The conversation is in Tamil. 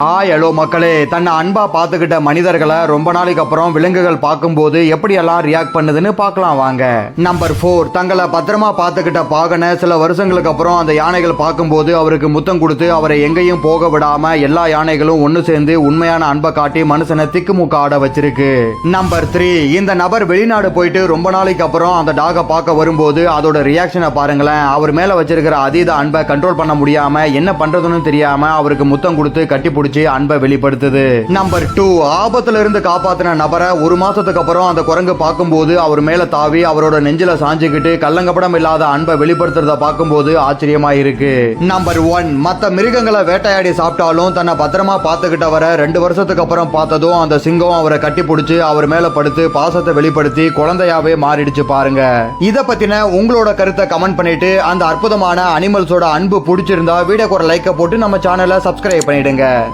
ஹலோ மக்களே, தன்னை அன்பா பார்த்துக்கிட்ட மனிதர்களை ரொம்ப நாளைக்கு அப்புறம் விலங்குகள் பார்க்கும்போது எப்படியெல்லாம் ரியாக்ட் பண்ணுதுன்னு பார்க்கலாம் வாங்க. நம்பர் 4, தங்களை பத்திரமா பார்த்துக்கிட்ட பாகனை சில வருஷங்களுக்கு அப்புறம் அந்த யானைகள் பார்க்கும்போது அவருக்கு முத்தம் கொடுத்து அவரை எங்கேயும் போக விடாம எல்லா யானைகளும் ஒன்று சேர்ந்து உண்மையான அன்பை காட்டி மனுஷனை திக்குமுக்க ஆட வச்சிருக்கு. நம்பர் 3, இந்த நபர் வெளிநாடு போயிட்டு ரொம்ப நாளைக்கு அப்புறம் அந்த டாகை பார்க்க வரும்போது அதோட ரியாக்ஷனை பாருங்களேன். அவர் மேல வச்சிருக்கிற அதீத அன்பை கண்ட்ரோல் பண்ண முடியாம என்ன பண்றதுன்னு தெரியாம அவருக்கு முத்தம் கொடுத்து கட்டி அன்பை வெளிப்படுத்துது. நம்பர் 2, ஆபத்துல இருந்து காப்பாத்தின நபரை ஒரு மாசத்துக்கு அப்புறம் அந்த குரங்கு பார்க்கும்போது அவர் மேல தாவி அவரோட நெஞ்சில சாஞ்சுக்கிட்டு கள்ளங்கப்படம் இல்லாத அன்பை வெளிப்படுத்துறத பார்க்கும்போது ஆச்சரியமா இருக்கு. நம்பர் 1, மத்த மிருகங்களை வேட்டையாடி சாப்பிட்டாலும் தன்னை பத்திரமா பார்த்துக்கிட்டவரை 2 வருஷத்துக்கு அப்புறம் பார்த்ததும் அந்த சிங்கம் அவரை கட்டி பிடிச்சு அவர் மேல படுத்து பாசத்தை வெளிப்படுத்தி குழந்தையாவே மாறிடுச்சு பாருங்க. இத பத்தின உங்களோட கருத்தை கமெண்ட் பண்ணிட்டு அந்த அற்புதமான அனிமல்ஸோட அன்பு பிடிச்சிருந்தா வீடியோக்கு ஒரு லைக்கை போட்டு நம்ம சேனலை சப்ஸ்கிரைப் பண்ணிடுங்க.